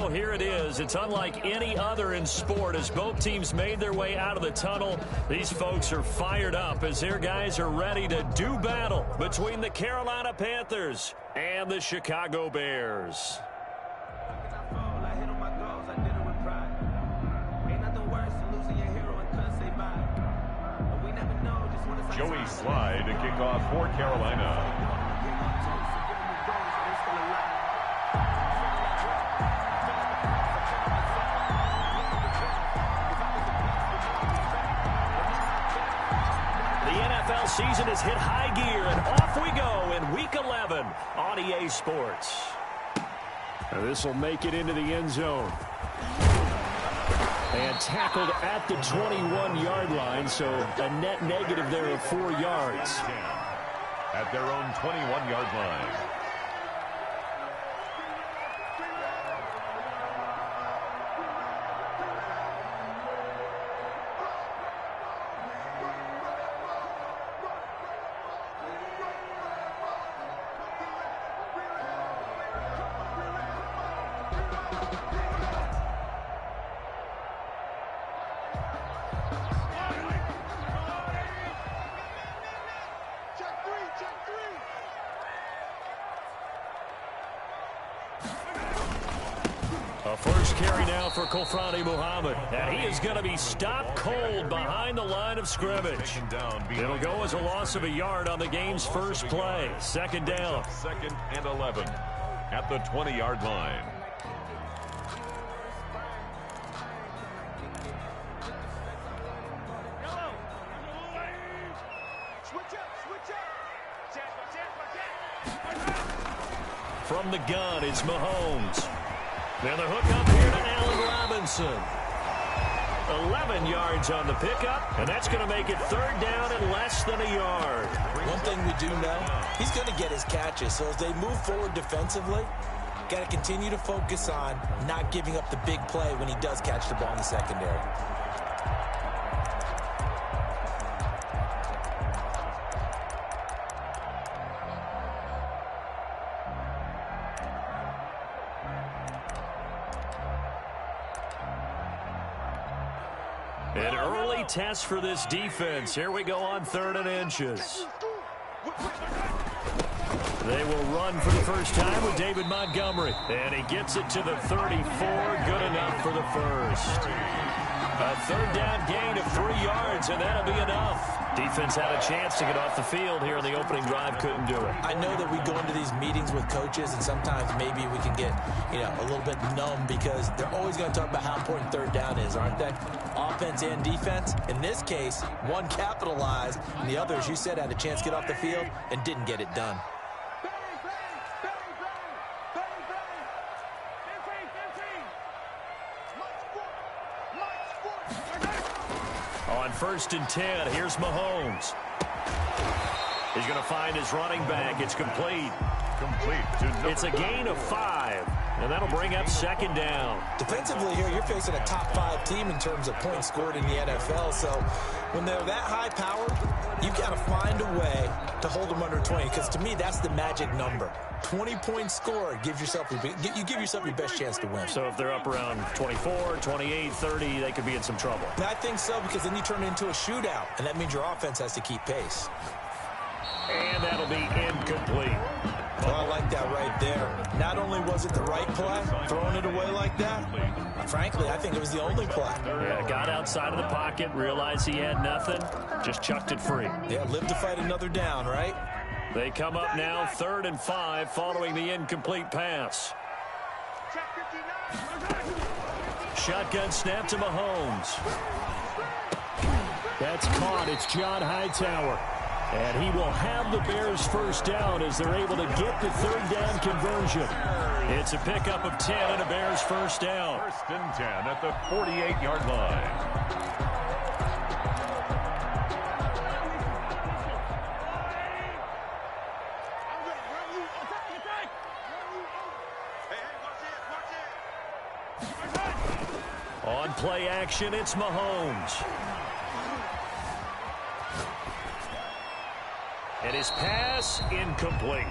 so here it is. It's unlike any other in sport as both teams made their way out of the tunnel. These folks are fired up as their guys are ready to do battle between the Carolina Panthers and the Chicago Bears. Joey Slye to kick off for Carolina. Season has hit high gear, and off we go in Week 11 on EA Sports. This will make it into the end zone. And tackled at the 21-yard line, so a net negative there of 4 yards. At their own 21-yard line. First carry now for Kofrani Muhammad. And he is going to be stopped cold behind the line of scrimmage. It'll go as a loss of a yard on the game's first play. Second down. 2nd and 11 at the 20-yard line. From the gun, it's Mahomes. Then the hook up here to Allen Robinson. 11 yards on the pickup, and that's going to make it third down and less than a yard. One thing we do know, he's going to get his catches. So as they move forward defensively, got to continue to focus on not giving up the big play when he does catch the ball in the secondary. An early test for this defense. Here we go on 3rd and inches. They will run for the first time with David Montgomery. And he gets it to the 34. Good enough for the first. A third down gain of 3 yards, and that'll be enough. Defense had a chance to get off the field here in the opening drive. Couldn't do it. I know that we go into these meetings with coaches, and sometimes maybe we can get, a little bit numb because they're always going to talk about how important third down is, aren't they? Offense and defense. In this case, one capitalized, and the other, as you said, had a chance to get off the field and didn't get it done. On 1st and 10, here's Mahomes. He's going to find his running back. It's complete. It's a gain of 5, and that'll bring up 2nd down. Defensively here, you're facing a top 5 team in terms of points scored in the NFL. So when they're that high powered, you've got to find a way to hold them under 20, because to me, that's the magic number. 20 points scored gives yourself you give yourself your best chance to win. So if they're up around 24, 28, 30, they could be in some trouble. And I think so, because then you turn it into a shootout, and that means your offense has to keep pace. And that'll be incomplete. Well, I like that right there. Not only was it the right play, throwing it away like that, frankly, I think it was the only play. Yeah, got outside of the pocket, realized he had nothing, just chucked it free. Yeah, live to fight another down, right? They come up now 3rd and 5 following the incomplete pass. Shotgun snap to Mahomes. That's caught. It's John Hightower. And he will have the Bears first down as they're able to get the third down conversion. It's a pickup of 10 and a Bears first down. 1st and 10 at the 48-yard line. On play action, it's Mahomes. And his pass incomplete.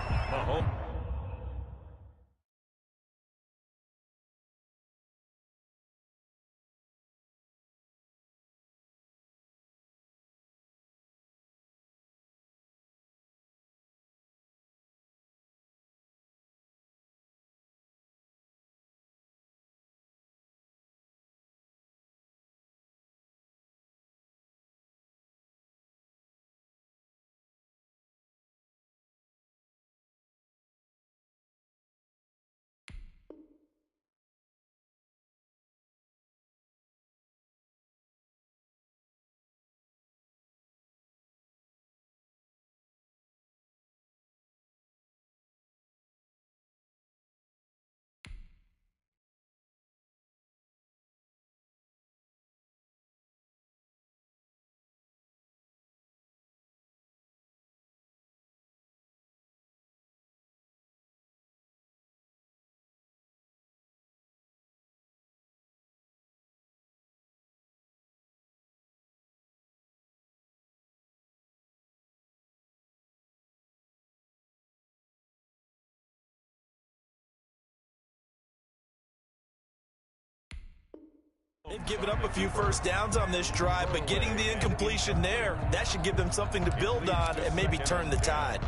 They've given up a few first downs on this drive, but getting the incompletion there, that should give them something to build on and maybe turn the tide.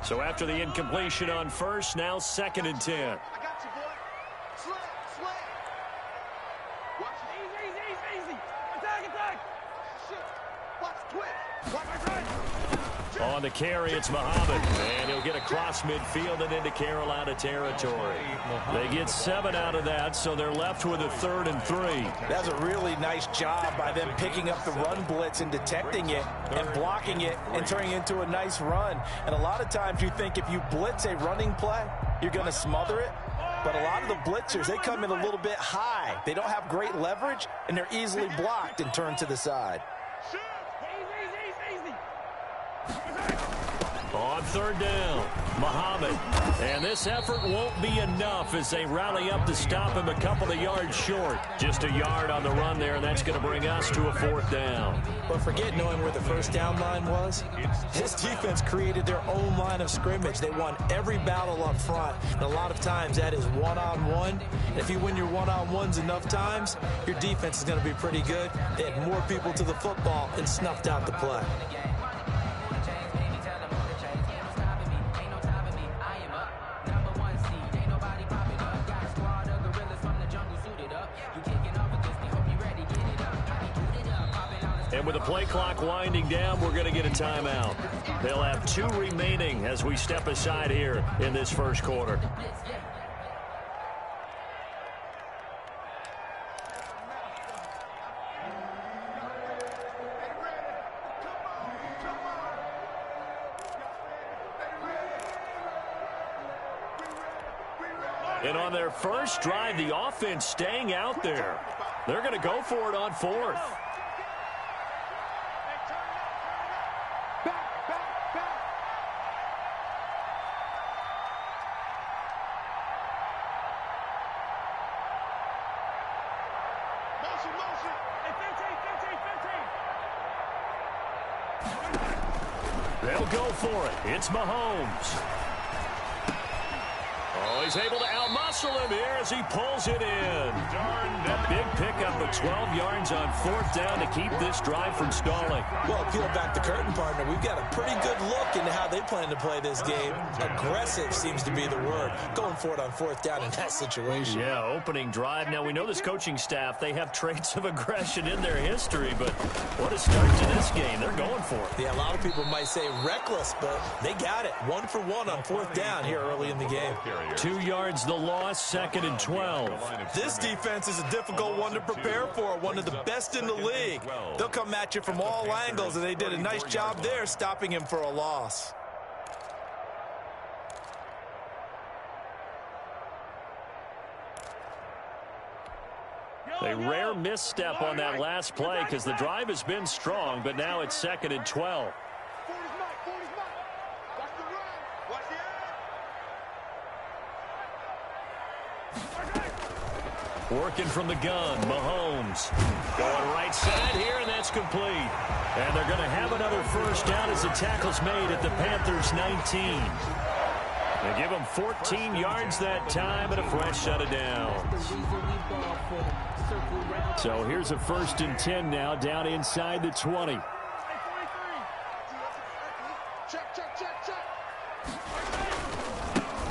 So after the incompletion on first, now 2nd and 10. I got you, boy. Slant. Watch it. Easy. Attack. Shit. Watch twitch. Watch my right. On the carry, it's Muhammad. And he'll get across midfield and into Carolina territory. They get 7 out of that, so they're left with a 3rd and 3. That's a really nice job by them picking up the run blitz and detecting it and blocking it and turning it into a nice run. And a lot of times you think if you blitz a running play, you're going to smother it. But a lot of the blitzers, they come in a little bit high. They don't have great leverage, and they're easily blocked and turned to the side. On 3rd down, Muhammad. And this effort won't be enough as they rally up to stop him a couple of yards short. Just a yard on the run there, and that's going to bring us to a 4th down. But forget knowing where the first down line was. This defense created their own line of scrimmage. They won every battle up front, and a lot of times that is one-on-one. And if you win your one-on-ones enough times, your defense is going to be pretty good. They had more people to the football and snuffed out the play. And with the play clock winding down, we're going to get a timeout. They'll have 2 remaining as we step aside here in this first quarter. And on their first drive, the offense staying out there. They're going to go for it on 4th. They'll go for it. It's Mahomes. Oh, he's able to outmuscle him here as he pulls it in. A big pickup of 12 yards on 4th down to keep this drive from stalling. Well, peel back the curtain, partner. We've got a pretty good look into how they plan to play this game. Aggressive seems to be the word. Going for it on 4th down in that situation. Yeah, opening drive. Now, we know this coaching staff, they have traits of aggression in their history, but what a start to this game. They're going for it. Yeah, a lot of people might say reckless, but they got it. 1 for 1 on 4th down here early in the game. 2 yards the loss, 2nd and 12. This defense is a difficult one to prepare for, one of the best in the league. They'll come at you from all angles, and they did a nice job there stopping him for a loss. A rare misstep on that last play because the drive has been strong, but now it's 2nd and 12. Working from the gun, Mahomes. Going right side here, and that's complete. And they're going to have another first down as the tackle's made at the Panthers' 19. They give them 14 yards that time and a fresh set of downs. So here's a 1st and 10 now, down inside the 20.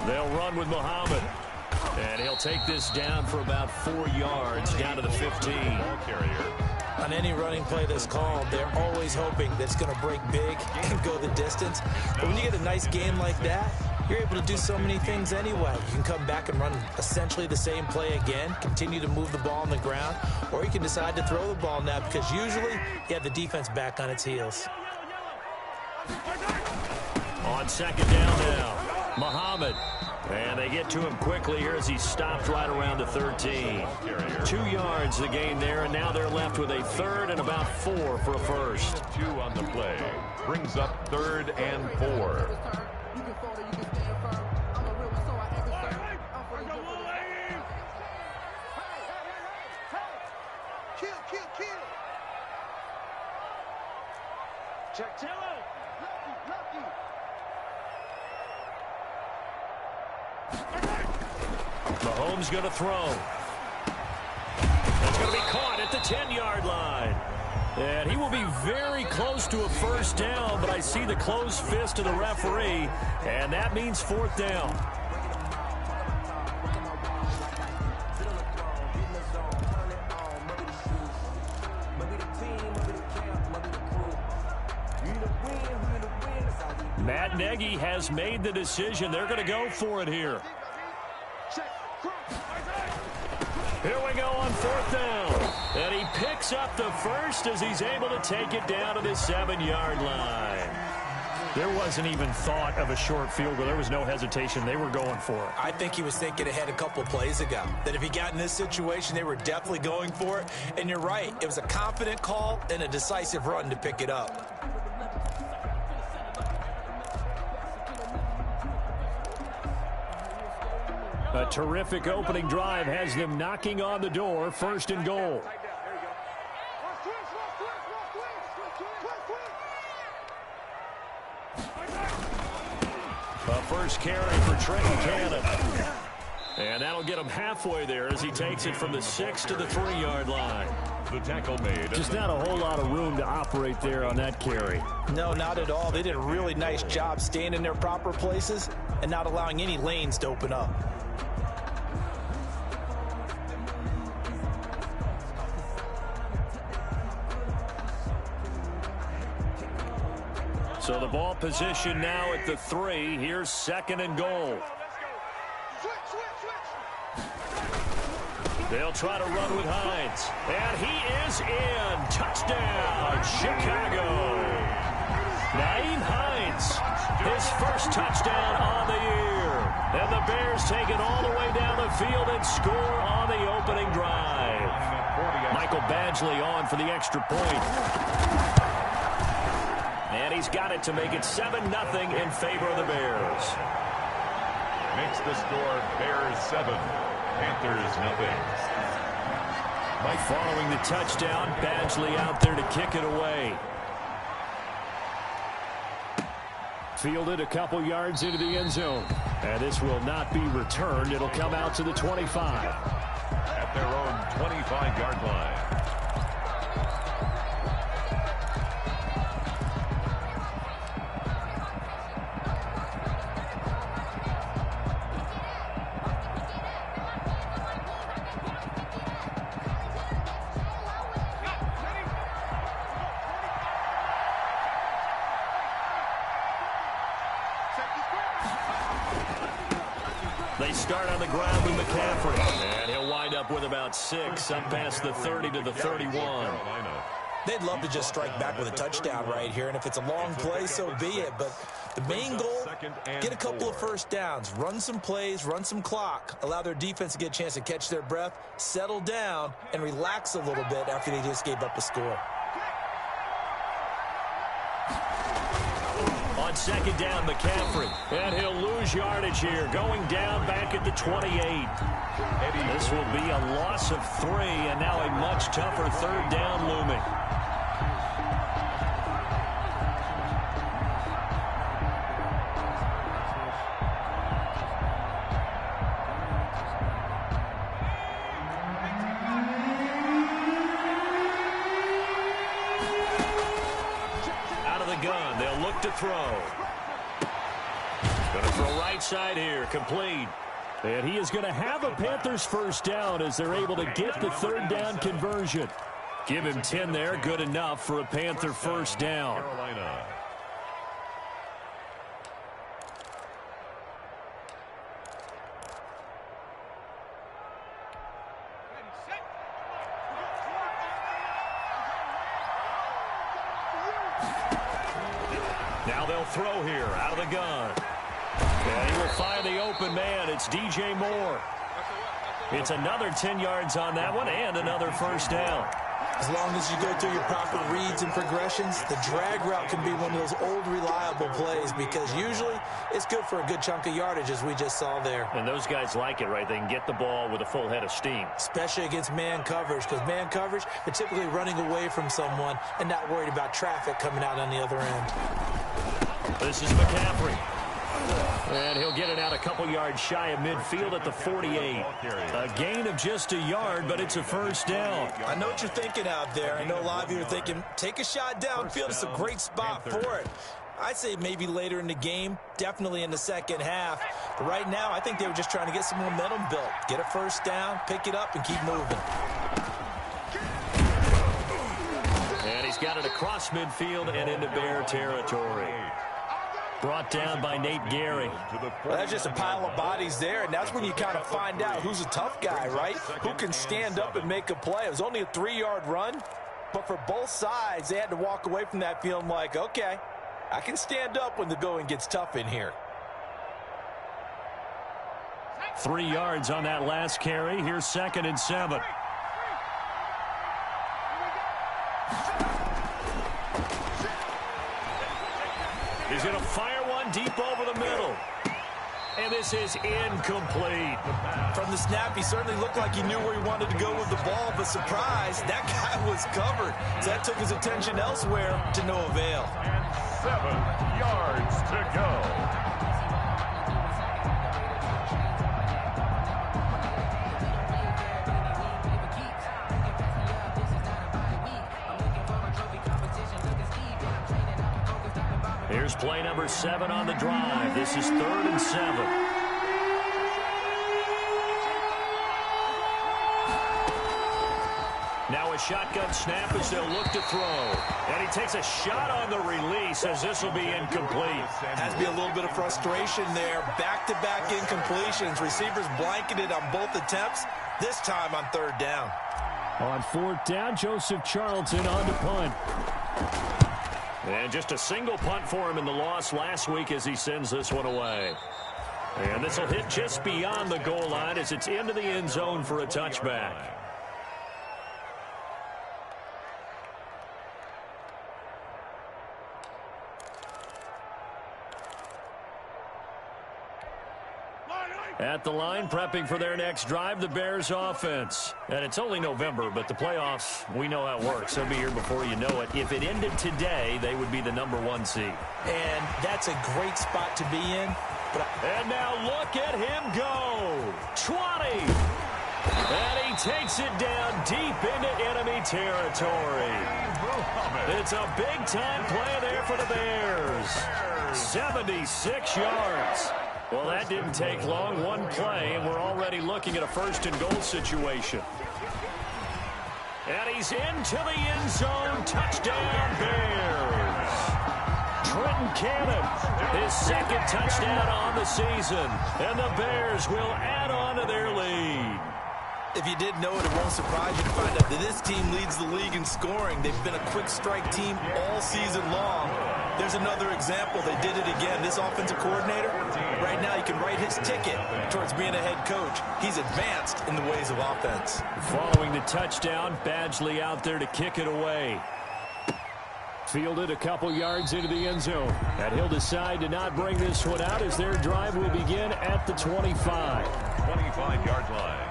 They'll run with Muhammad. And he'll take this down for about 4 yards, down to the 15. On any running play that's called, they're always hoping that it's going to break big and go the distance. But when you get a nice game like that, you're able to do so many things anyway. You can come back and run essentially the same play again, continue to move the ball on the ground, or you can decide to throw the ball now because usually you have the defense back on its heels. On 2nd down now, Muhammad. And they get to him quickly here as he stopped right around the 13. 2 yards the gain there, and now they're left with a 3rd and about 4 for a first. 2 on the play. Brings up 3rd and 4. Check. Lucky. Mahomes going to throw. That's going to be caught at the 10-yard line. And he will be very close to a first down, but I see the closed fist of the referee, and that means fourth down. Matt Nagy has made the decision. They're going to go for it here. Here we go on fourth down. And he picks up the first as he's able to take it down to the 7-yard line. There wasn't even thought of a short field goal. There was no hesitation. They were going for it. I think he was thinking ahead a couple plays ago, that if he got in this situation, they were definitely going for it. And you're right. It was a confident call and a decisive run to pick it up. A terrific opening drive has them knocking on the door, first and goal. A first carry for Trey Cannon. And that'll get him halfway there as he takes it from the 6 to the 3-yard line. The tackle made. Just not a whole lot of room to operate there on that carry. No, not at all. They did a really nice job staying in their proper places and not allowing any lanes to open up. So the ball position now at the 3. Here's second and goal. They'll try to run with Hines. And he is in. Touchdown, Chicago. Nyheim Hines, his first touchdown on the year. And the Bears take it all the way down the field and score on the opening drive. Michael Badgley on for the extra point. And he's got it to make it 7-0 in favor of the Bears. Makes the score Bears 7, Panthers nothing. Following the touchdown, Badgley out there to kick it away. Fielded a couple yards into the end zone. And this will not be returned. It'll come out to the 25. At their own 25-yard line. They start on the ground with McCaffrey. And he'll wind up with about 6 up past the 30 to the 31. They'd love to just strike back with a touchdown right here, and if it's a long play, so be it. But the main goal, get a couple of first downs, run some plays, run some clock, allow their defense to get a chance to catch their breath, settle down, and relax a little bit after they just gave up a score. On second down, McCaffrey. And he'll lose yardage here, going down back at the 28. This will be a loss of 3, and now a much tougher third down looming. Out of the gun, they'll look to throw. Going to throw right side here, complete. And he is going to have a Panthers first down as they're able to get the third down conversion. Give him 10 there, good enough for a Panther first down. Carolina. Now they'll throw here, out of the gun. And he will find the open man. It's DJ Moore. It's another 10 yards on that one and another first down. As long as you go through your proper reads and progressions, the drag route can be one of those old reliable plays because usually it's good for a good chunk of yardage as we just saw there. And those guys like it, right? They can get the ball with a full head of steam. Especially against man coverage, because man coverage, they're typically running away from someone and not worried about traffic coming out on the other end. This is McCaffrey. And he'll get it out a couple yards shy of midfield at the 48. A gain of just a yard, but it's a first down. I know what you're thinking out there. I know a lot of you are thinking, take a shot downfield. It's a great spot for it. I'd say maybe later in the game, definitely in the second half. But right now, I think they were just trying to get some momentum built. Get a first down, pick it up, and keep moving. And he's got it across midfield and into Bear territory. Brought down by Nate Gary. Well, that's just a pile of bodies there, and that's when you kind of find out who's a tough guy, right? Who can stand up and make a play. It was only a 3-yard run, but for both sides, they had to walk away from that feeling like, okay, I can stand up when the going gets tough in here. 3 yards on that last carry. Here's 2nd and 7. He's going to fire one deep over the middle. And this is incomplete. From the snap, he certainly looked like he knew where he wanted to go with the ball, but surprise, that guy was covered. So that took his attention elsewhere to no avail. And 7 yards to go. Here's play number 7 on the drive. This is 3rd and 7. Now a shotgun snap as they'll look to throw. And he takes a shot on the release as this will be incomplete. Has to be a little bit of frustration there. Back-to-back incompletions. Receivers blanketed on both attempts, this time on 3rd down. On 4th down, Joseph Charlton on to punt. And just a single punt for him in the loss last week as he sends this one away. And this will hit just beyond the goal line as it's into the end zone for a touchback. At the line, prepping for their next drive, the Bears offense. And it's only November, but the playoffs, we know how it works. They'll be here before you know it. If it ended today, they would be the #1 seed. And that's a great spot to be in. And now look at him go. 20. And he takes it down deep into enemy territory. It's a big-time play there for the Bears. 76 yards. Well, that didn't take long. One play, and we're already looking at a 1st and goal situation. And he's into the end zone. Touchdown, Bears. Trenton Cannon, his 2nd touchdown on the season. And the Bears will add on to their lead. If you didn't know it, it won't surprise you to find out that this team leads the league in scoring. They've been a quick strike team all season long. There's another example. They did it again. This offensive coordinator, right now, you can write his ticket towards being a head coach. He's advanced in the ways of offense. Following the touchdown, Badgley out there to kick it away. Fielded a couple yards into the end zone. And he'll decide to not bring this one out as their drive will begin at the 25. 25-yard line.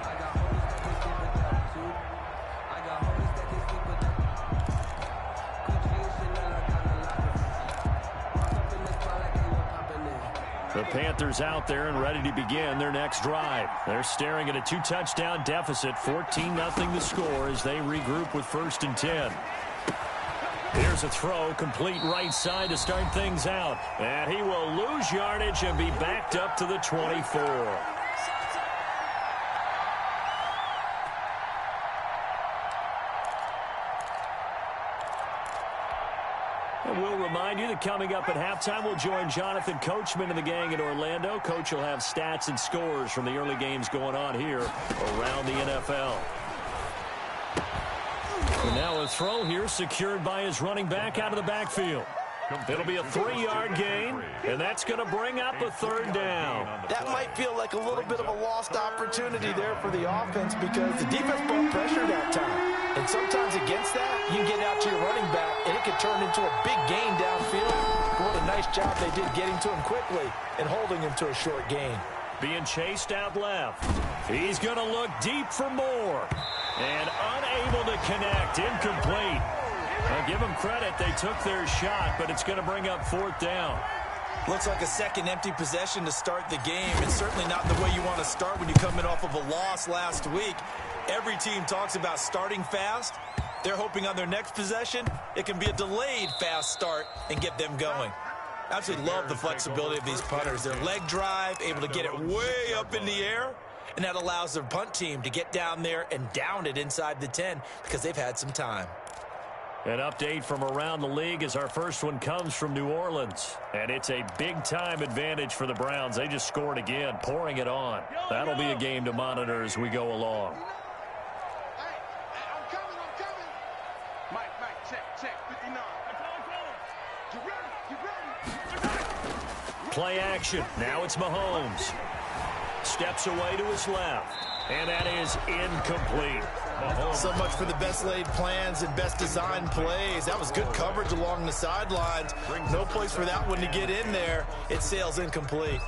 The Panthers out there and ready to begin their next drive. They're staring at a 2-touchdown deficit, 14-0 the score as they regroup with 1st and 10. Here's a throw, complete right side to start things out. And he will lose yardage and be backed up to the 24. And we'll remind you that coming up at halftime, we'll join Jonathan Coachman and the gang in Orlando. Coach will have stats and scores from the early games going on here around the NFL. And now a throw here secured by his running back out of the backfield. It'll be a 3-yard gain, and that's going to bring up a third down. That might feel like a little bit of a lost opportunity there for the offense because the defense brought pressure that time. And sometimes against that, you can get out to your running back, and it can turn into a big gain downfield. What a nice job they did getting to him quickly and holding him to a short gain. Being chased out left. He's going to look deep for more. And unable to connect. Incomplete. I'll give them credit. They took their shot, but it's going to bring up 4th down. Looks like a second empty possession to start the game, and certainly not the way you want to start when you're coming off of a loss last week. Every team talks about starting fast. They're hoping on their next possession, it can be a delayed fast start and get them going. I absolutely love the flexibility of these punters. Their leg drive, able to get it way up in the air, and that allows their punt team to get down there and down it inside the 10 because they've had some time. An update from around the league as our first one comes from New Orleans. And it's a big-time advantage for the Browns. They just scored again, pouring it on. That'll be a game to monitor as we go along. Hey, I'm coming. Mike, check, 59. Get ready. Play action. Now it's Mahomes. Steps away to his left. And that is incomplete. So much for the best laid plans and best designed plays. That was good coverage along the sidelines. No place for that one to get in there. It sails incomplete.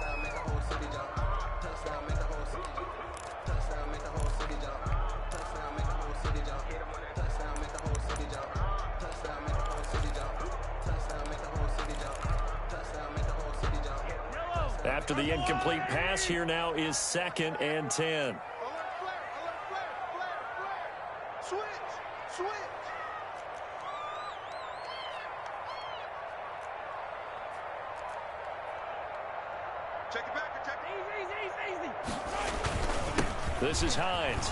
After the incomplete pass, here now is 2nd and 10. Switch. Check it back. Easy. This is Hines.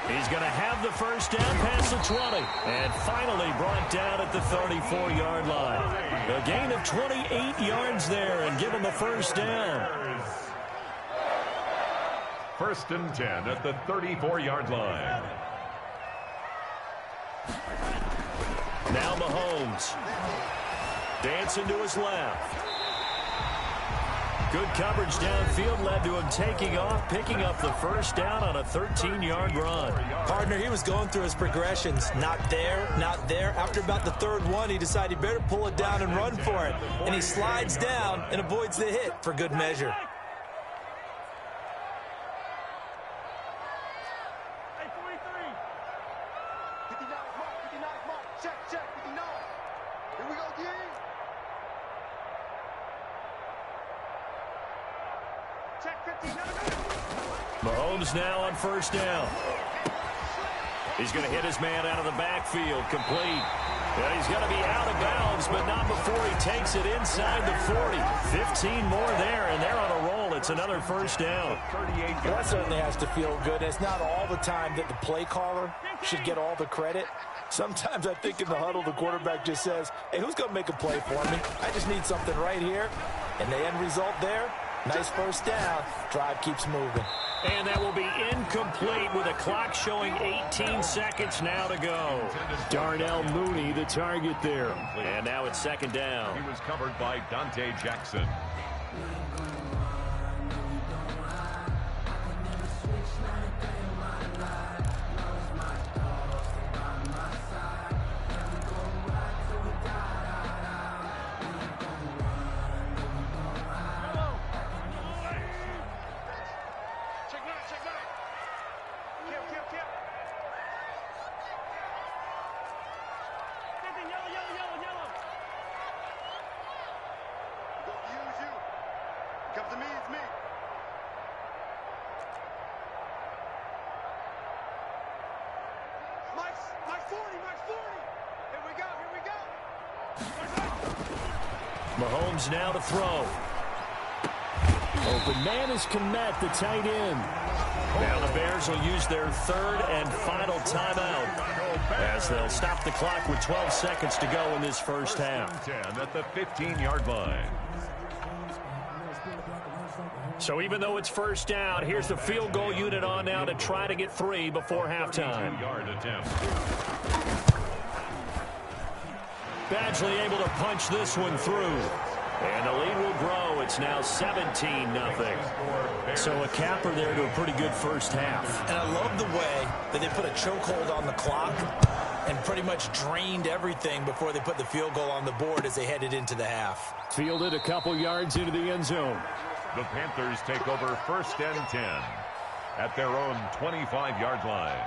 He's going to have the first down past the 20. And finally brought down at the 34-yard line. A gain of 28 yards there and give him a first down. 1st and 10 at the 34-yard line. Now Mahomes. Dancing to his left. Good coverage downfield led to him taking off, picking up the first down on a 13-yard run. Partner, he was going through his progressions. Not there. After about the 3rd one, he decided he better pull it down and run for it. And he slides down and avoids the hit for good measure. Hey, 43. 59 mark. Check, 59. Here we go, D. Check 59. Mahomes now on first down. He's going to hit his man out of the backfield, complete. And he's going to be out of bounds, but not before he takes it inside the 40. 15 more there, and they're on a roll. It's another first down. Well, that certainly has to feel good. It's not all the time that the play caller should get all the credit. Sometimes I think in the huddle, the quarterback just says, hey, who's going to make a play for me? I just need something right here. And the end result there, nice first down. Drive keeps moving. And that will be incomplete with a clock showing 18 seconds now to go. Darnell Mooney, the target there. And now it's 2nd down. He was covered by Dante Jackson. Comes to me, it's me. Mike's 40. Here we go. Mahomes now to throw. Open man is Kmet, the tight end. Now the Bears will use their 3rd and final timeout as they'll stop the clock with 12 seconds to go in this first half. 10 at the 15-yard line. So even though it's first down, here's the field goal unit on now to try to get 3 before halftime. 32-yard attempt. Badgley able to punch this one through. And the lead will grow. It's now 17-0. So a capper there to a pretty good first half. And I love the way that they put a chokehold on the clock and pretty much drained everything before they put the field goal on the board as they headed into the half. Fielded a couple yards into the end zone. The Panthers take over 1st and 10 at their own 25-yard line.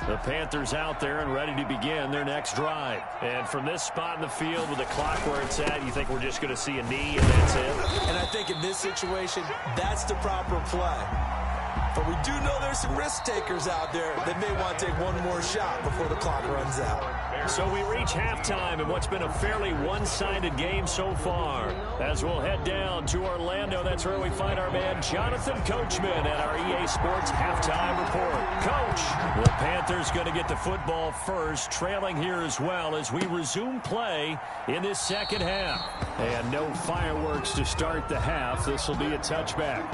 The Panthers out there and ready to begin their next drive. And from this spot in the field with the clock where it's at, you think we're just going to see a knee and that's it? And I think in this situation, that's the proper play. But we do know there's some risk takers out there that may want to take one more shot before the clock runs out. So we reach halftime in what's been a fairly one-sided game so far. As we'll head down to Orlando, that's where we find our man Jonathan Coachman at our EA Sports Halftime Report. Coach, the Panthers going to get the football first, trailing here as well as we resume play in this second half. And no fireworks to start the half. This will be a touchback.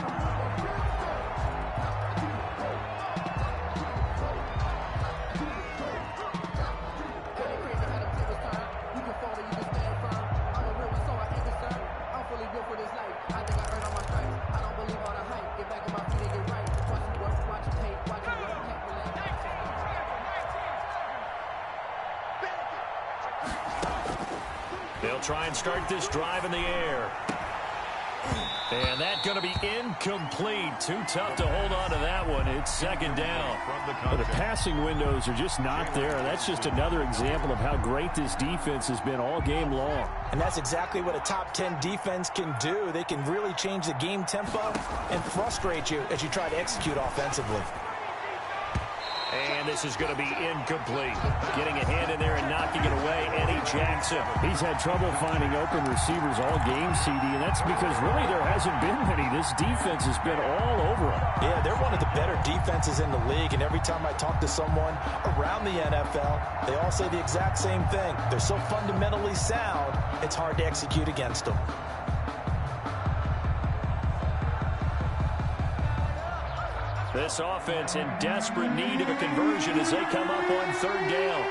They'll try and start this drive in the air. And that's going to be incomplete. Too tough to hold on to that one. It's second down. The passing windows are just not there. That's just another example of how great this defense has been all game long. And that's exactly what a top 10 defense can do. They can really change the game tempo and frustrate you as you try to execute offensively. And this is going to be incomplete. Getting a hand in there and knocking it away, Eddie Jackson. He's had trouble finding open receivers all game, CD, and that's because really there hasn't been many. This defense has been all over them. Yeah, they're one of the better defenses in the league, and every time I talk to someone around the NFL, they all say the exact same thing. They're so fundamentally sound, it's hard to execute against them. This offense in desperate need of a conversion as they come up on third down.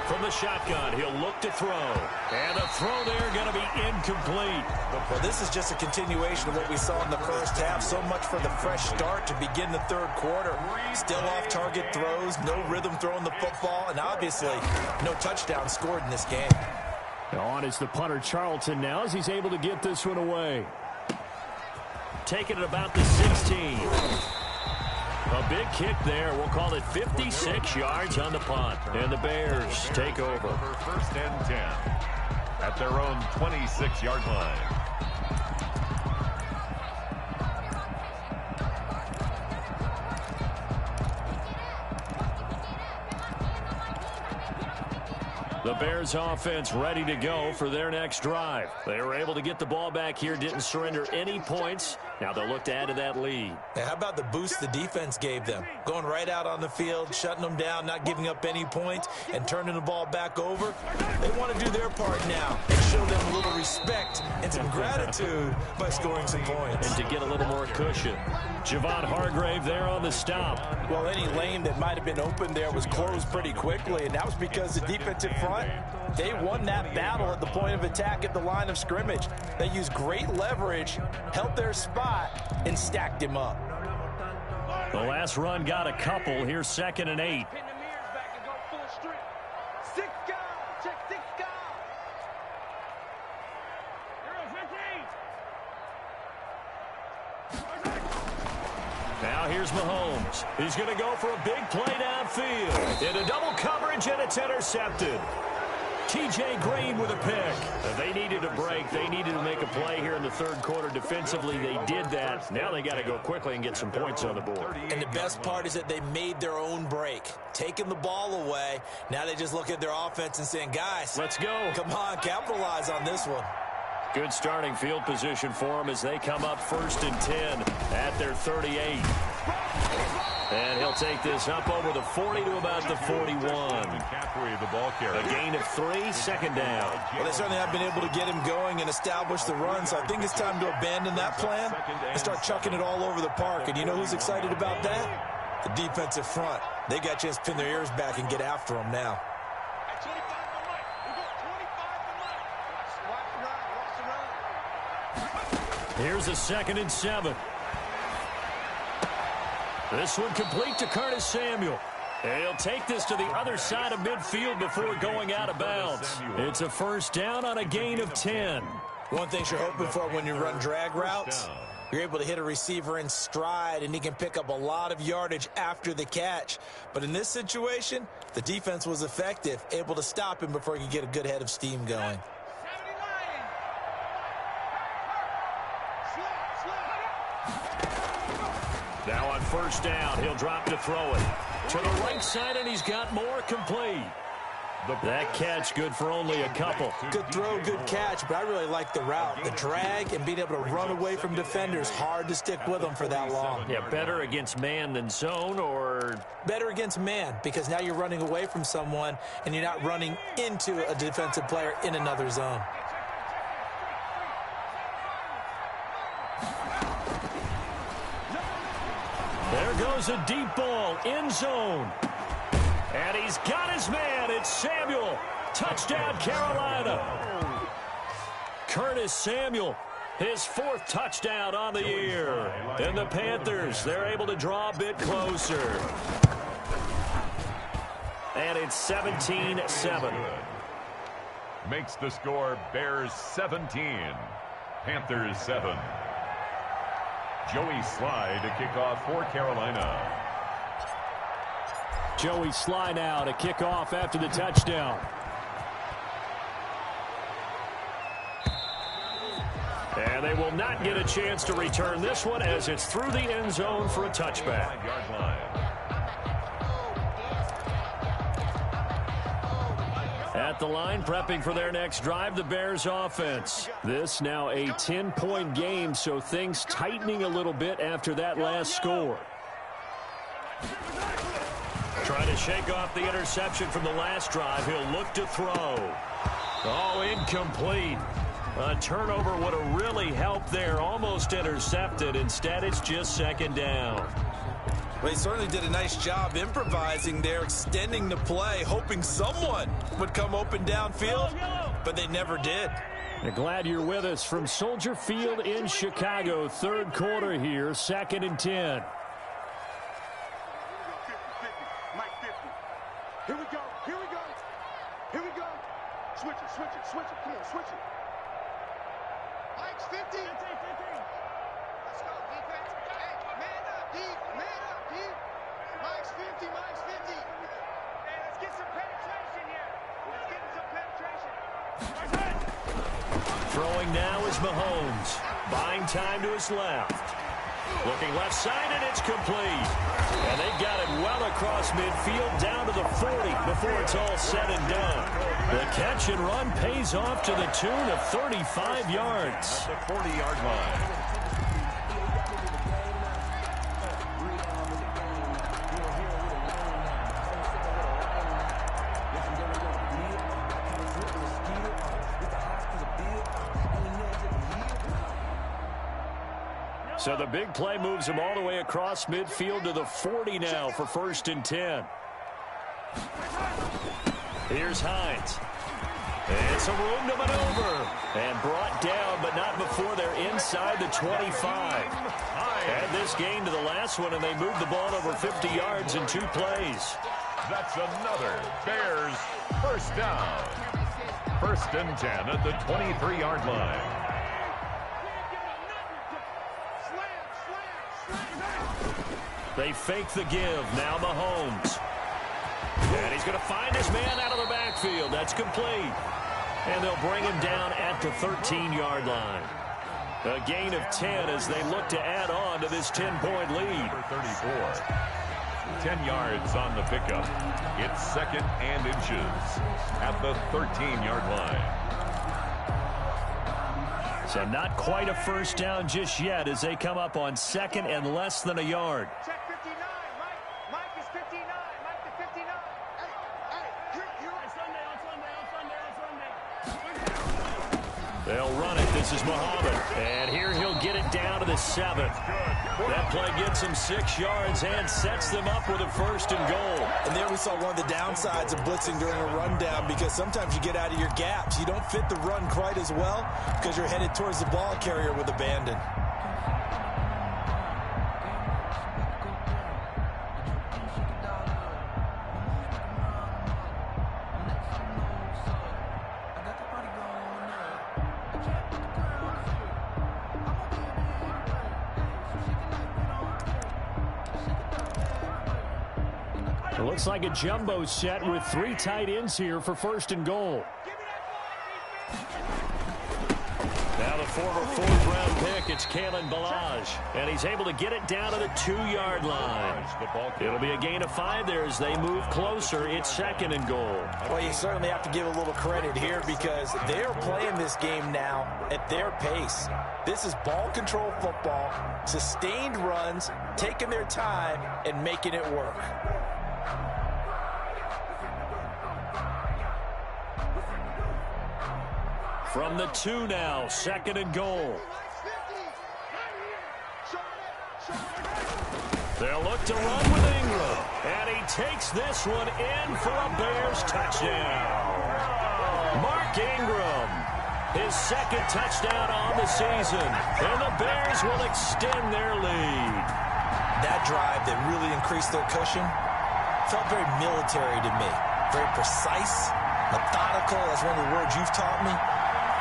From the shotgun, he'll look to throw. And the throw there going to be incomplete. Well, this is just a continuation of what we saw in the first half. So much for the fresh start to begin the third quarter. Still off-target throws, no rhythm throwing the football, and obviously no touchdown scored in this game. On is the punter Charlton now as he's able to get this one away. Taking it about the 16. A big kick there. We'll call it 56 yards on the punt. And the Bears take over. 1st and 10 at their own 26-yard line. The Bears offense ready to go for their next drive. They were able to get the ball back here, didn't surrender any points. Now they'll look to add to that lead. Hey, how about the boost the defense gave them? Going right out on the field, shutting them down, not giving up any points, and turning the ball back over. They want to do their part now and show them a little respect and some gratitude by scoring some points. And to get a little more cushion. Javon Hargrave there on the stop. Well, any lane that might have been open there was closed pretty quickly, and that was because the defensive front, they won that battle at the point of attack at the line of scrimmage. They used great leverage, held their spot, and stacked him up. The last run got a couple. Here's 2nd and 8. Now here's Mahomes. He's going to go for a big play downfield. Into double coverage, and it's intercepted. T.J. Green with a pick. They needed a break. They needed to make a play here in the third quarter defensively. They did that. Now they got to go quickly and get some points on the board. And the best part is that they made their own break. Taking the ball away. Now they just look at their offense and saying, guys, let's go. Come on, capitalize on this one. Good starting field position for them as they come up 1st and 10 at their 38. And he'll take this up over the 40 to about the 41. The ball carrier. A gain of 3, second down. Well, they certainly have been able to get him going and establish the run, so I think it's time to abandon that plan and start chucking it all over the park. And you know who's excited about that? The defensive front. They got a chance to pin their ears back and get after him now. Here's a 2nd and 7. This one complete to Curtis Samuel. He'll take this to the other side of midfield before going out of bounds. It's a first down on a gain of 10. One thing you're hoping for when you run drag routes, you're able to hit a receiver in stride, and he can pick up a lot of yardage after the catch. But in this situation, the defense was effective, able to stop him before he could get a good head of steam going. Now on first down, he'll drop to throw it. To the right side, and he's got more complete. That catch good for only a couple. Good throw, good catch, but I really like the route. The drag and being able to run away from defenders, hard to stick with them for that long. Yeah, better against man than zone, or? Better against man, because now you're running away from someone and you're not running into a defensive player in another zone. There goes a deep ball, end zone. And he's got his man. It's Samuel. Touchdown, Carolina. Curtis Samuel, his 4th touchdown on the year. And the Panthers, they're able to draw a bit closer. And it's 17-7. Makes the score Bears 17, Panthers 7. Joey Sly to kick off for Carolina. Joey Sly now to kick off after the touchdown. And they will not get a chance to return this one as it's through the end zone for a touchback. At the line, prepping for their next drive, the Bears offense. This now a 10-point game, so things tightening a little bit after that last score. Trying to shake off the interception from the last drive. He'll look to throw. Oh, incomplete. A turnover would have really helped there. Almost intercepted. Instead, it's just second down. Well, he certainly did a nice job improvising there, extending the play, hoping someone would come open downfield, but they never did. Glad you're with us from Soldier Field in Chicago. Third quarter here, 2nd and 10. Here we go, here we go, here we go. Switch it, switch it, switch it, come on, switch it. Mike's 50. Let's go, defense. Hey, man up, D, man up, D. Mike's 50, Mike's 50. Hey, let's get some penetration here. Let's get some penetration. Throwing now is Mahomes. Buying time to his left. Looking left side, and it's complete. And they got it well across midfield down to the 40 before it's all said and done. The catch and run pays off to the tune of 35 yards. At the 40-yard line. So the big play moves him all the way across midfield to the 40 now for 1st and 10. Here's Hines. It's a room to maneuver. And brought down, but not before they're inside the 25. Add this gain to the last one, and they moved the ball over 50 yards in 2 plays. That's another Bears first down. 1st and 10 at the 23-yard line. They fake the give. Now Mahomes. And he's going to find his man out of the backfield. That's complete. And they'll bring him down at the 13-yard line. A gain of 10 as they look to add on to this 10-point lead. 34. 10 yards on the pickup. It's 2nd and inches at the 13-yard line. So not quite a first down just yet as they come up on 2nd and less than a yard. Check 59, Mike. They'll run it. This is Muhammad. And here he'll get it down to the 7. That play gets him 6 yards and sets them up with a 1st and goal. And there we saw one of the downsides of blitzing during a rundown, because sometimes you get out of your gaps. You don't fit the run quite as well because you're headed towards the ball carrier with abandon. It looks like a jumbo set with 3 tight ends here for 1st and goal. Now the former 4th-round pick, it's Kalen Balaj. And he's able to get it down to the 2-yard line. It'll be a gain of 5 there as they move closer. It's 2nd and goal. Well, you certainly have to give a little credit here because they're playing this game now at their pace. This is ball control football, sustained runs, taking their time, and making it work. From the 2 now, 2nd and goal. They'll look to run with Ingram. And he takes this one in for a Bears touchdown. Mark Ingram, his 2nd touchdown on the season. And the Bears will extend their lead. That drive that really increased their cushion felt very military to me. Very precise, methodical. That's one of the words you've taught me.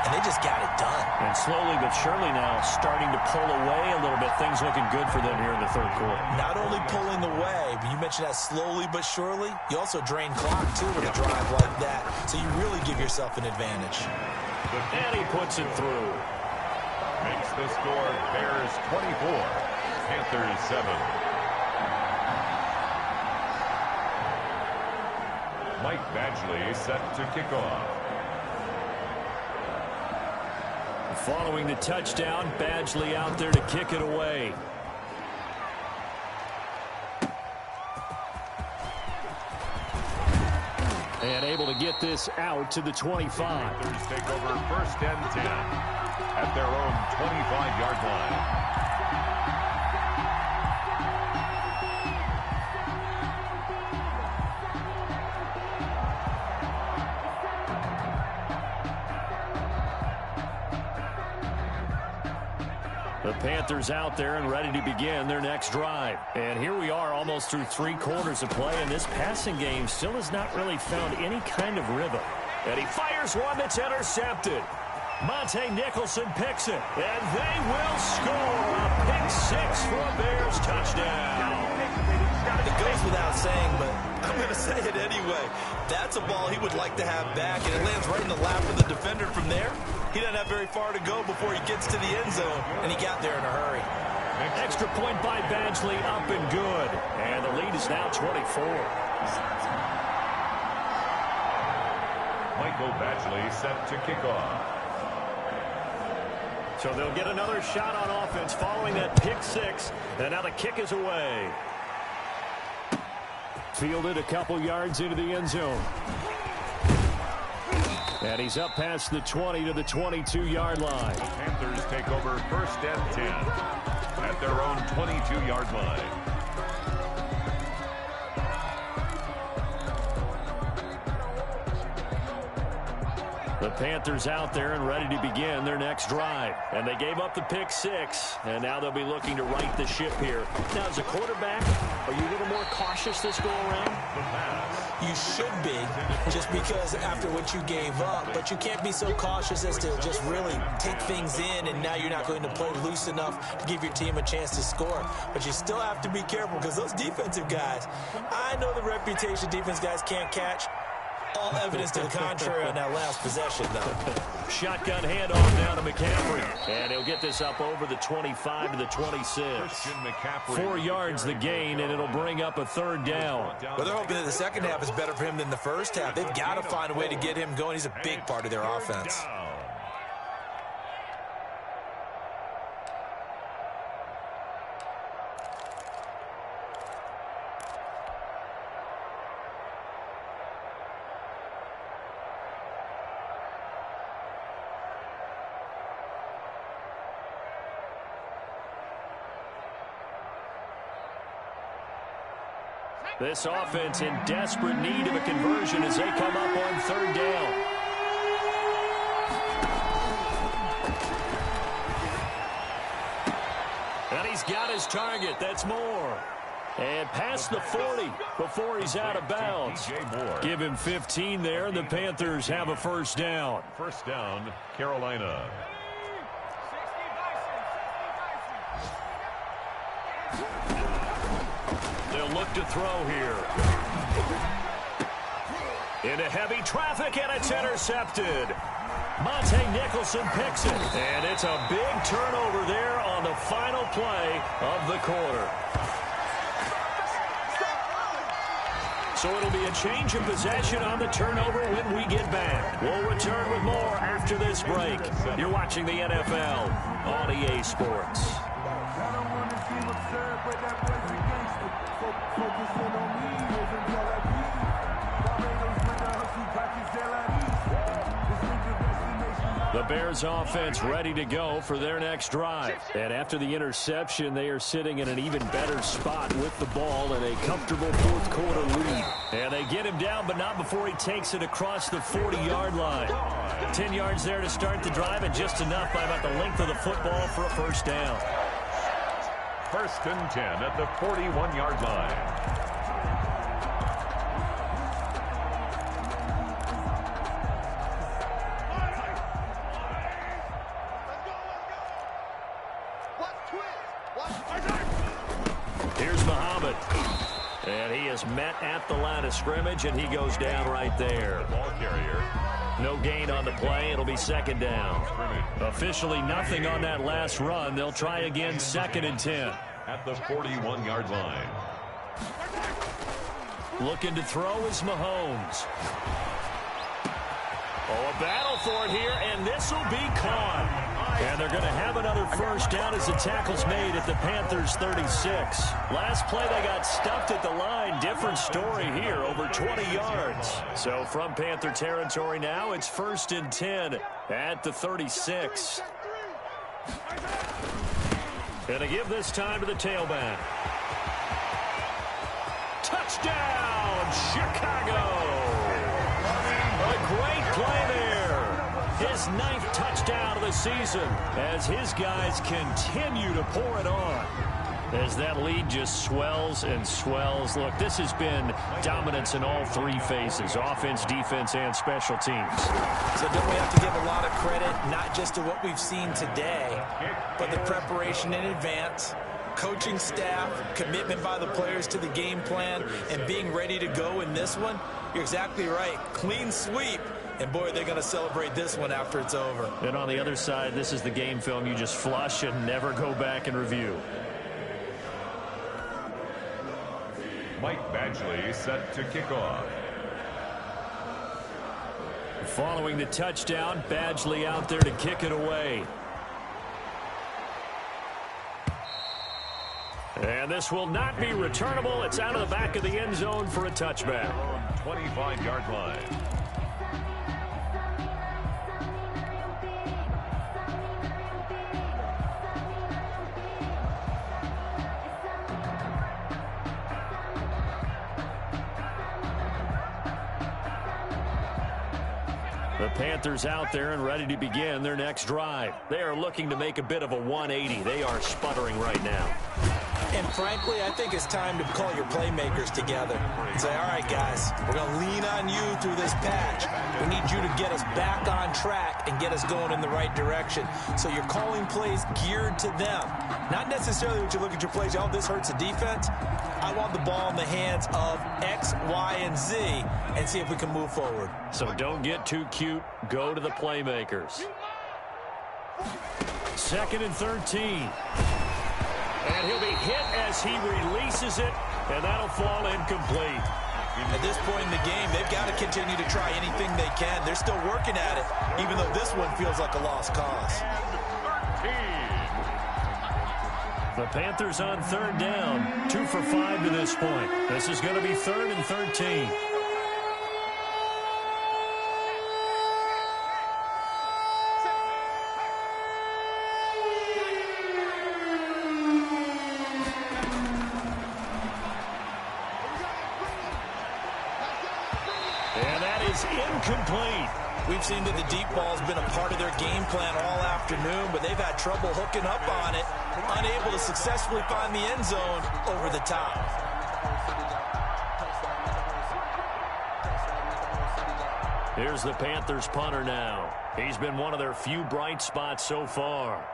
And they just got it done. And slowly but surely now starting to pull away a little bit. Things looking good for them here in the 3rd quarter. Not only pulling away, but you mentioned that slowly but surely. You also drain clock, too, with a drive like that. So you really give yourself an advantage. And he puts it through. Makes the score Bears 24, Panthers 7. Mike Badgley set to kick off. Following the touchdown, Badgley out there to kick it away. And able to get this out to the 25. Panthers take over 1st and 10 at their own 25-yard line. The Panthers out there and ready to begin their next drive. And here we are almost through 3 quarters of play, and this passing game still has not really found any kind of rhythm. And he fires one that's intercepted. Monte Nicholson picks it, and they will score a pick 6 for a Bears touchdown. It goes without saying, but I'm going to say it anyway. That's a ball he would like to have back, and it lands right in the lap of the defender from there. He doesn't have very far to go before he gets to the end zone, and he got there in a hurry. Extra point by Badgley, up and good. And the lead is now 24. Michael Badgley set to kick off. So they'll get another shot on offense following that pick 6. And now the kick is away. Fielded a couple yards into the end zone. And he's up past the 20 to the 22-yard line. The Panthers take over 1st and 10 at their own 22-yard line. The Panthers out there and ready to begin their next drive. And they gave up the pick 6, and now they'll be looking to right the ship here. Now, as a quarterback, are you a little more cautious this go-around? You should be, just because after what you gave up, but you can't be so cautious as to just really take things in, and now you're not going to play loose enough to give your team a chance to score. But you still have to be careful because those defensive guys, I know the reputation defense guys can't catch. All evidence to the contrary on that last possession, though. Shotgun handoff down to McCaffrey. And he'll get this up over the 25 to the 26. 4 yards the gain, and it'll bring up a 3rd down. Well, they're hoping that the second half is better for him than the first half. They've got to find a way to get him going. He's a big part of their offense. This offense in desperate need of a conversion as they come up on third down. And he's got his target. That's Moore. And past the 40 before he's out of bounds. Give him 15 there, and the Panthers have a first down. First down, Carolina. They'll look to throw here. Into heavy traffic, and it's intercepted. Monte Nicholson picks it. And it's a big turnover there on the final play of the quarter. So it'll be a change of possession on the turnover when we get back. We'll return with more after this break. You're watching the NFL on EA Sports. The Bears offense ready to go for their next drive. And after the interception, they are sitting in an even better spot with the ball in a comfortable fourth quarter lead. And they get him down, but not before he takes it across the 40-yard line. 10 yards there to start the drive, and just enough by about the length of the football for a first down. First and 10 at the 41-yard line. Here's Muhammad. And he is met at the line of scrimmage, and he goes down right there. Ball carrier. No gain on the play. It'll be second down. Officially nothing on that last run. They'll try again, second and 10. At the 41-yard line. Looking to throw is Mahomes. Oh, a battle for it here, and this will be caught. And they're going to have another first down as the tackle's made at the Panthers 36. Last play they got stuffed at the line. Different story here, over 20 yards. So from Panther territory now, it's first and 10 at the 36. And they give this time to the tailback. Touchdown, Chicago! A great play there. His 9th touchdown of the season as his guys continue to pour it on. As that lead just swells and swells. Look, this has been dominance in all three phases, offense, defense, and special teams. So don't we have to give a lot of credit, not just to what we've seen today, but the preparation in advance, coaching staff, commitment by the players to the game plan, and being ready to go in this one? You're exactly right. Clean sweep. And, boy, they're going to celebrate this one after it's over. And on the other side, this is the game film you just flush and never go back and review. Mike Badgley set to kick off. Following the touchdown, Badgley out there to kick it away. And this will not be returnable. It's out of the back of the end zone for a touchback. 25-yard line. The Panthers out there and ready to begin their next drive. They are looking to make a bit of a 180. They are sputtering right now. And frankly, I think it's time to call your playmakers together and say, all right, guys, we're going to lean on you through this patch. We need you to get us back on track and get us going in the right direction. So you're calling plays geared to them. Not necessarily what you look at your plays, oh, this hurts the defense. I want the ball in the hands of X, Y, and Z and see if we can move forward. So don't get too cute. Go to the playmakers. Second and 13. And he'll be hit as he releases it, and that'll fall incomplete. At this point in the game, they've got to continue to try anything they can. They're still working at it, even though this one feels like a lost cause. The Panthers on third down, 2 for 5 to this point. This is going to be third and 13. is incomplete. We've seen that the deep ball has been a part of their game plan all afternoon, but they've had trouble hooking up on it, unable to successfully find the end zone over the top. Here's the Panthers punter now. He's been one of their few bright spots so far.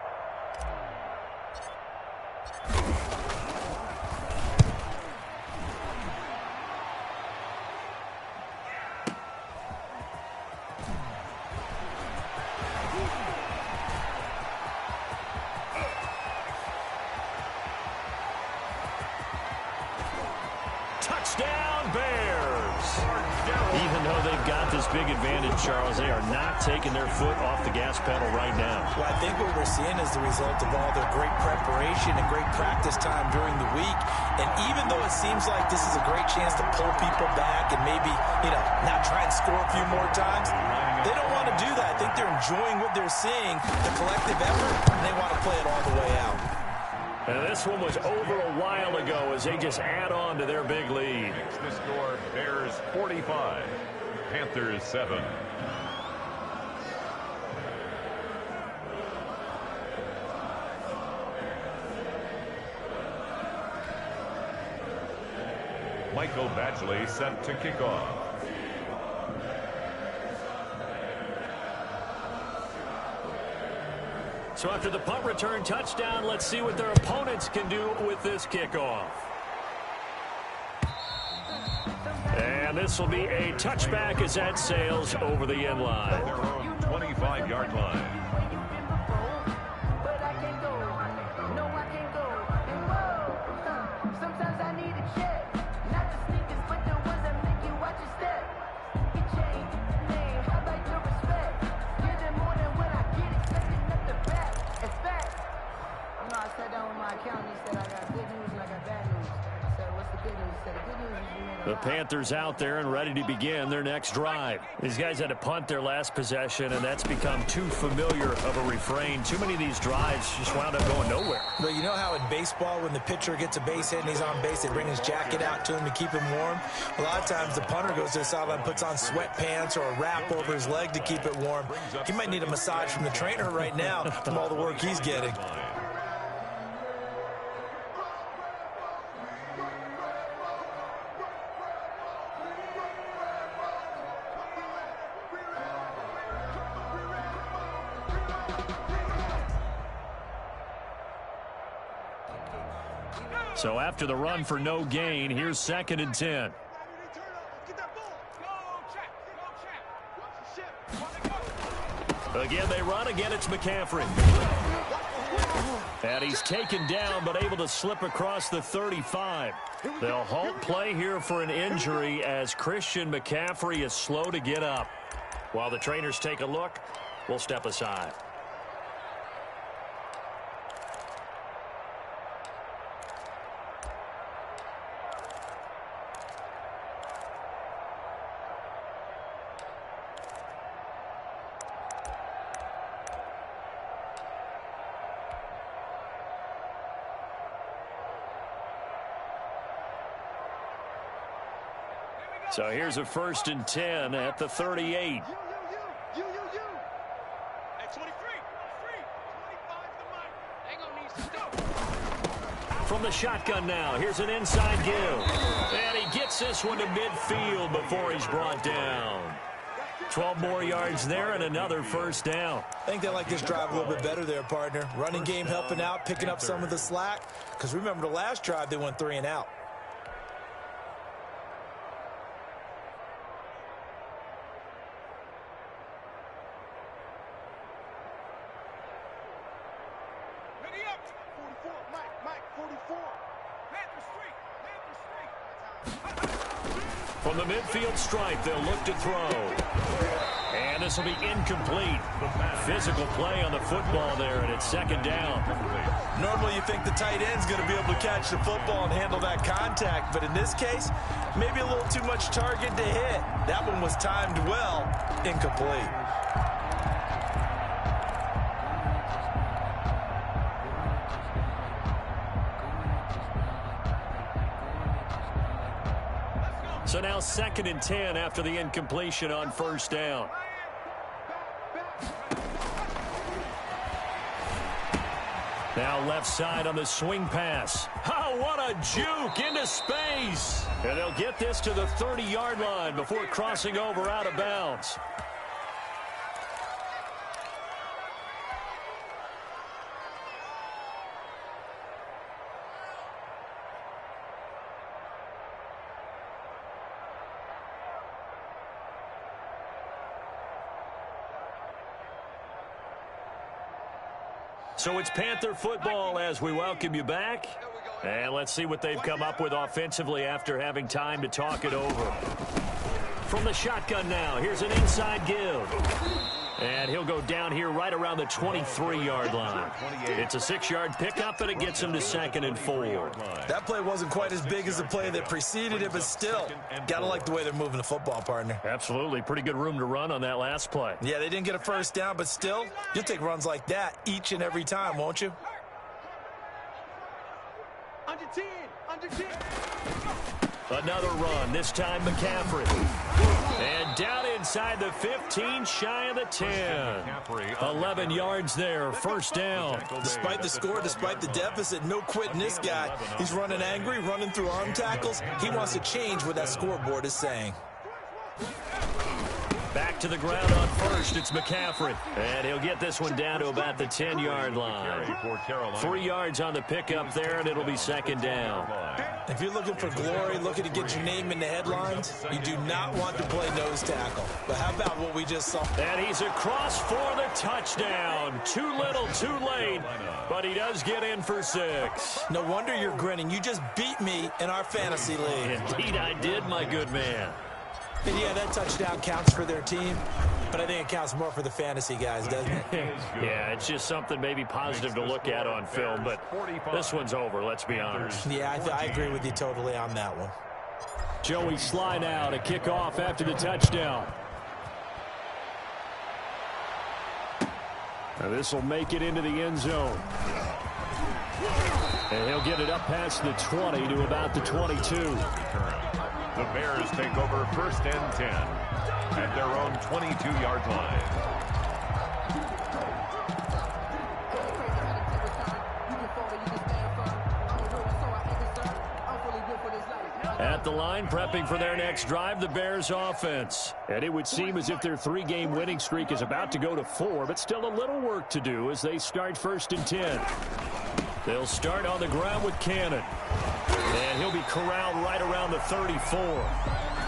Touchdown, Bears. Even though they've got this big advantage, Charles, they are not taking their foot off the gas pedal right now. Well, I think what we're seeing is the result of all their great preparation and great practice time during the week. And even though it seems like this is a great chance to pull people back and maybe, not try and score a few more times, they don't want to do that. I think they're enjoying what they're seeing, the collective effort, and they want to play it all the way out. And this one was over a while ago as they just add on to their big lead. The score, Bears 45, Panthers 7. Michael Badgley set to kick off. So after the punt return touchdown, let's see what their opponents can do with this kickoff. And this will be a touchback as that sails over the end line. Their own 25-yard line. The Panthers out there and ready to begin their next drive. These guys had to punt their last possession, and that's become too familiar of a refrain. Too many of these drives just wound up going nowhere. But you know how in baseball, when the pitcher gets a base hit and he's on base, they bring his jacket out to him to keep him warm? A lot of times the punter goes to the sideline, puts on sweatpants or a wrap over his leg to keep it warm. He might need a massage from the trainer right now from all the work he's getting. So after the run for no gain, here's 2nd and 10. Again, they run. Again, it's McCaffrey. And he's taken down, but able to slip across the 35. They'll halt play here for an injury as Christian McCaffrey is slow to get up. While the trainers take a look, we'll step aside. So here's a 1st and 10 at the 38. From the shotgun now, here's an inside give. And he gets this one to midfield before he's brought down. 12 more yards there and another 1st down. I think they like this drive a little bit better there, partner. Running game helping out, picking up some of the slack. Because remember the last drive, they went 3 and out. From the midfield stripe, they'll look to throw. And this will be incomplete. Physical play on the football there, and it's 2nd down. Normally you think the tight end's going to be able to catch the football and handle that contact, but in this case, maybe a little too much target to hit. That one was timed well, incomplete. So now 2nd and 10 after the incompletion on first down. Now left side on the swing pass. Oh, what a juke into space. And they'll get this to the 30-yard line before crossing over out of bounds. So it's Panther football as we welcome you back. And let's see what they've come up with offensively after having time to talk it over. From the shotgun now, here's an inside give. And he'll go down here right around the 23-yard line. It's a 6-yard pickup, and it gets him to 2nd and 4. That play wasn't quite as big as the play that preceded it, but still, got to like the way they're moving the football, partner. Absolutely. Pretty good room to run on that last play. Yeah, they didn't get a first down, but still, you'll take runs like that each and every time, won't you? Under 10, under 10. Another run, this time McCaffrey. And down inside the 15, shy of the 10. 11 yards there, first down. Despite the score, despite the deficit, no quitting this guy. He's running angry, running through arm tackles. He wants to change what that scoreboard is saying. Back to the ground on first, it's McCaffrey. And he'll get this one down to about the 10-yard line. 3 yards on the pickup there, and it'll be 2nd down. If you're looking for glory, looking to get your name in the headlines, you do not want to play nose tackle. But how about what we just saw? And he's across for the touchdown. Too little, too late, but he does get in for 6. No wonder you're grinning. You just beat me in our fantasy league. Indeed I did, my good man. And yeah, that touchdown counts for their team, but I think it counts more for the fantasy guys, doesn't it? Yeah, it's just something maybe positive to look at on film, but this one's over, let's be honest. Yeah, I agree with you totally on that one. Joey slide out, a kickoff after the touchdown. Now this will make it into the end zone. And he'll get it up past the 20 to about the 22. The Bears take over 1st and 10 at their own 22-yard line. At the line, prepping for their next drive, the Bears offense. And it would seem as if their 3-game winning streak is about to go to 4, but still a little work to do as they start 1st and 10. They'll start on the ground with Cannon. And he'll be corralled right around the 34.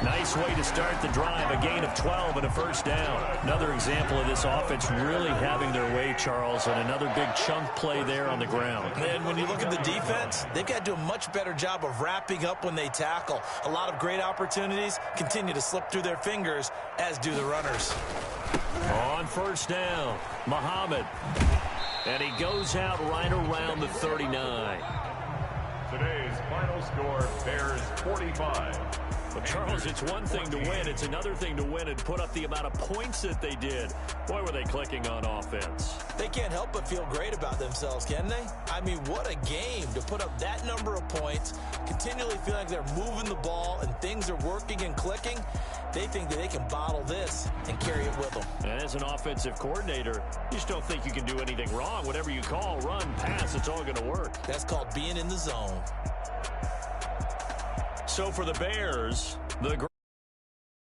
Nice way to start the drive, a gain of 12 and a first down. Another example of this offense really having their way, Charles, and another big chunk play there on the ground. And when you look at the defense, they've got to do a much better job of wrapping up when they tackle. A lot of great opportunities continue to slip through their fingers, as do the runners. On first down, Muhammad. And he goes out right around the 39. Today's final score, Bears 45. But Charles, it's one thing to win. It's another thing to win and put up the amount of points that they did. Boy, were they clicking on offense. They can't help but feel great about themselves, can they? I mean, what a game to put up that number of points, continually feel like they're moving the ball and things are working and clicking. They think that they can bottle this and carry it with them. And as an offensive coordinator, you just don't think you can do anything wrong. Whatever you call, run, pass, it's all going to work. That's called being in the zone. So for the Bears, the